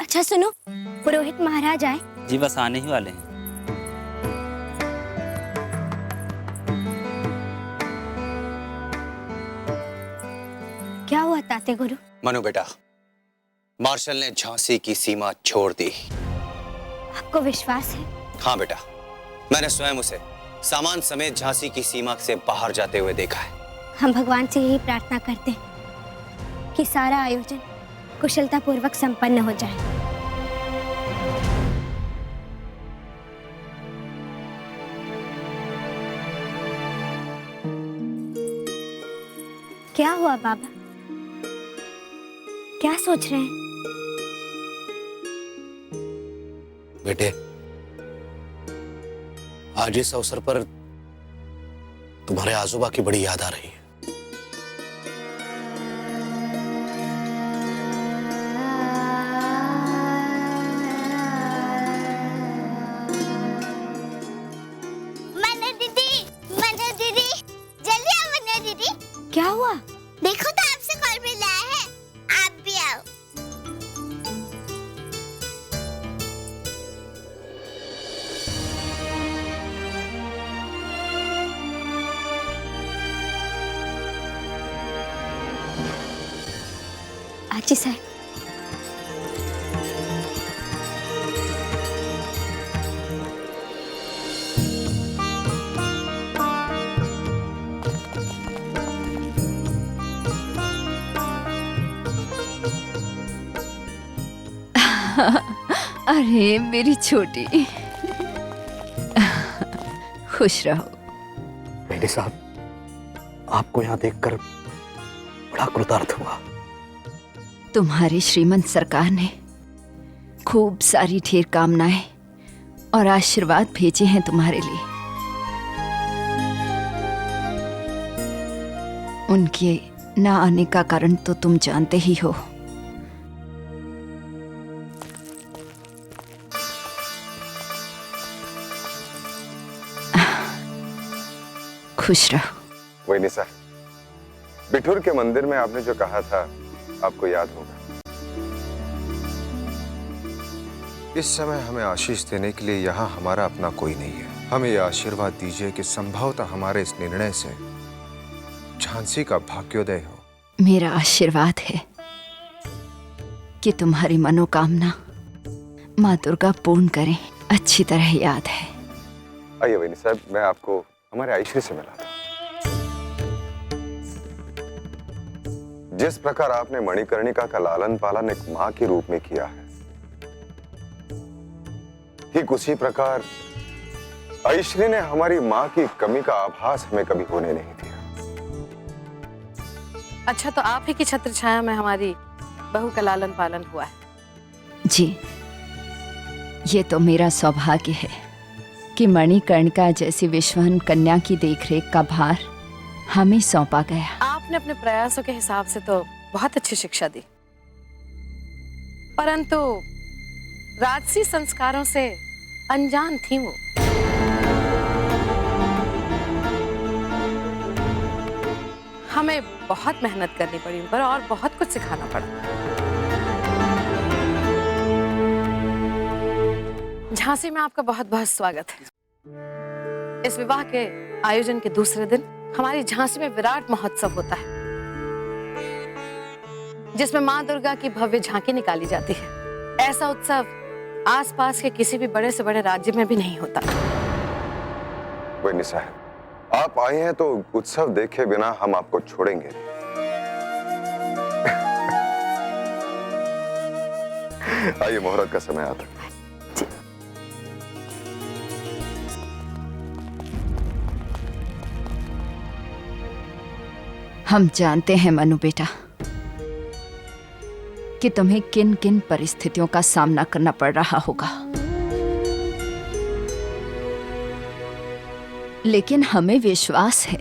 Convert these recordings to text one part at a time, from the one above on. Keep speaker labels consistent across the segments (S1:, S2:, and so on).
S1: अच्छा सुनो, पुरोहित महाराज आए।
S2: जी बस आने ही वाले हैं।
S1: क्या हुआ ताते गुरु?
S3: मनु बेटा, मार्शल ने झांसी की सीमा छोड़ दी।
S1: आपको विश्वास है?
S3: हाँ बेटा, मैंने स्वयं उसे सामान समेत झांसी की सीमा से बाहर जाते हुए देखा है।
S1: हम भगवान से यही प्रार्थना करते हैं कि सारा आयोजन कुशलतापूर्वक संपन्न हो जाए। क्या हुआ बाबा? क्या सोच रहे हैं?
S3: बेटे, आज इस अवसर पर तुम्हारे आजोबा की बड़ी याद आ रही है।
S4: मनु दीदी, जल्दी आओ मनु दीदी।
S1: क्या हुआ?
S4: देखो तो आपसे कॉल मिला है, आप भी आओ।
S1: आजी साहब,
S5: अरे मेरी छोटी, खुश रहो।
S3: बेटे साहब, आपको यहाँ देखकर बड़ा कृतार्थ हुआ।
S5: तुम्हारे श्रीमंत सरकार ने खूब सारी ढेर कामनाएं और आशीर्वाद भेजे हैं तुम्हारे लिए। उनके न आने का कारण तो तुम जानते ही हो। खुश रहो।
S6: वही निशा, बिठूर के मंदिर में आपने जो कहा था आपको याद होगा। इस समय हमें आशीष देने के लिए यहाँ हमारा अपना कोई नहीं है। हमें यह आशीर्वाद दीजिए कि संभवतः हमारे इस निर्णय से झांसी का भाग्योदय हो।
S5: मेरा आशीर्वाद है कि तुम्हारी मनोकामना माँ दुर्गा पूर्ण करें। अच्छी तरह याद है।
S6: आइए वही निशा, मैं आपको हमारे आयुष्य से मिला था। जिस प्रकार आपने मणिकर्णिका का लालन पालन एक मां के रूप में किया है, ठीक उसी प्रकार आयुष्री ने हमारी मां की कमी का आभास हमें कभी होने नहीं दिया।
S7: अच्छा, तो आप ही की छत्र छाया में हमारी बहू का लालन पालन हुआ है।
S5: जी, ये तो मेरा सौभाग्य है कि मणिकर्णिका जैसी विश्वहन कन्या की देखरेख का भार हमें सौंपा गया।
S7: आपने अपने प्रयासों के हिसाब से तो बहुत अच्छी शिक्षा दी, परंतु राजसी संस्कारों से अनजान थी वो। हमें बहुत मेहनत करनी पड़ी उन पर और बहुत कुछ सिखाना पड़ा। झांसी में आपका बहुत बहुत स्वागत है। इस विवाह के आयोजन के दूसरे दिन हमारी झांसी में विराट महोत्सव होता है, जिसमें मां दुर्गा की भव्य झांकी निकाली जाती है। ऐसा उत्सव आसपास के किसी भी बड़े से बड़े राज्य में भी नहीं होता।
S6: वही निशा, आप आए हैं तो उत्सव देखे बिना हम आपको छोड़ेंगे नहीं। आइए, मुहूर्त का समय आता है।
S5: हम जानते हैं मनु बेटा कि तुम्हें किन किन परिस्थितियों का सामना करना पड़ रहा होगा, लेकिन हमें विश्वास है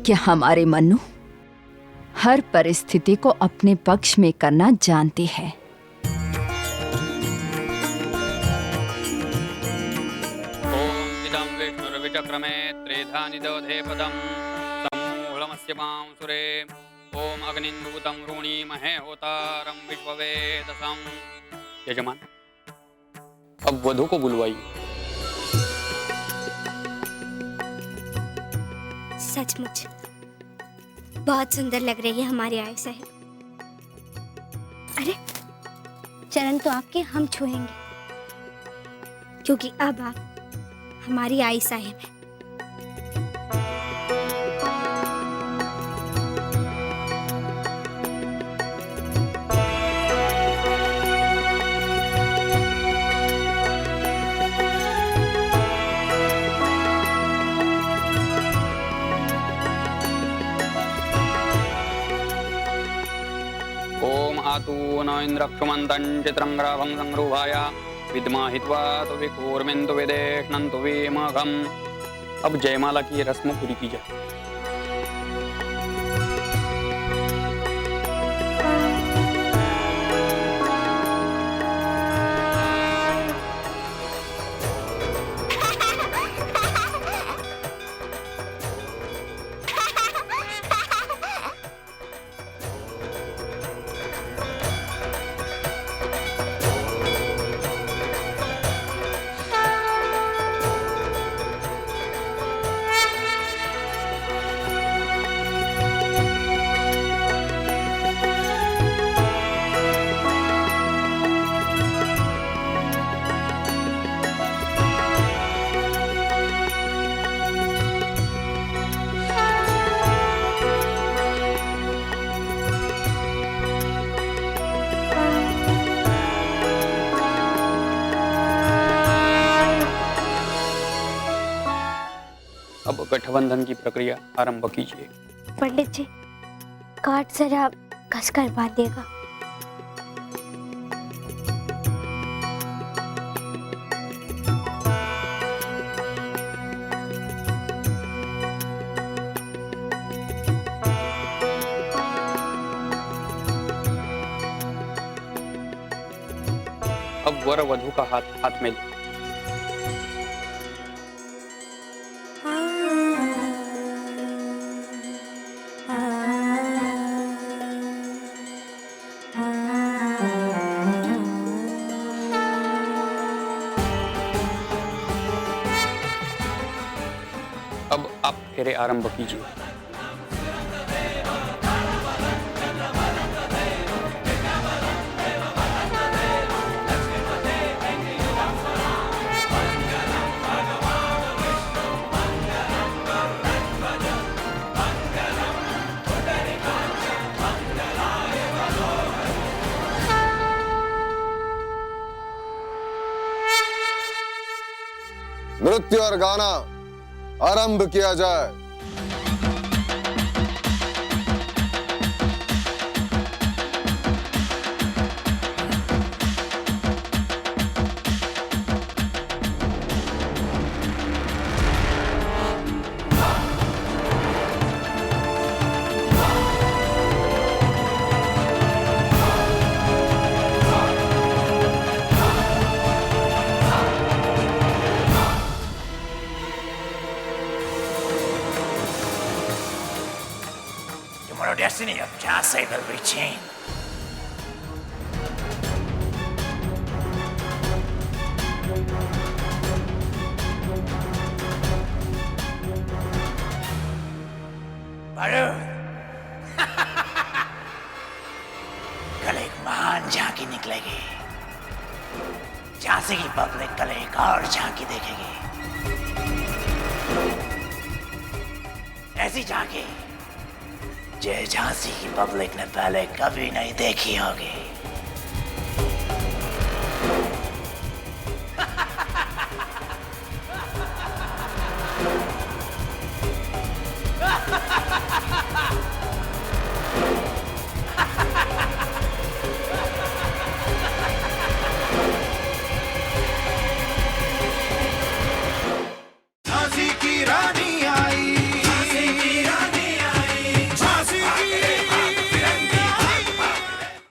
S5: कि हमारे मनु हर परिस्थिति को अपने पक्ष में करना जानती है।
S2: ओम इदं विष्णुर्विचक्रमे त्रेधानि दवधे पदं सम्मूलमस्य मांसुरे ओम अग्निन्दूतं वृणीमहे होतारं विश्ववेदसं। यजमान, अब वधु को बुलवाइए।
S1: सचमुच बहुत सुंदर लग रही है हमारी आई साहब। अरे चरण तो आपके हम छुएंगे, क्योंकि अब आप हमारी आई साहब हैं।
S2: ओम आतु न इंद्रक्षुमन्तं चित्रंग्राभं संरूपाय विद्महित्वा तो विकूर्मिन्तु विदेष्णन्तु विमघम्। अब जयमाला की रस्म पूरी की जाए। अब गठबंधन की प्रक्रिया आरंभ कीजिए।
S1: पंडित जी, काट जरा कसकर बांधिएगा।
S2: अब वर वधु का हाथ में ले। अब आप फेरे आरंभ कीजिए।
S6: नृत्य और गाना आरंभ किया जाए।
S8: Tomorrow destiny of Jhansi will be changed. Varun! कल एक महान झांकी निकलेगी। झांसी की पब्लिक कल एक और झांकी देखेगी। ऐसी झांकी जो झांसी की पब्लिक ने पहले कभी नहीं देखी होगी।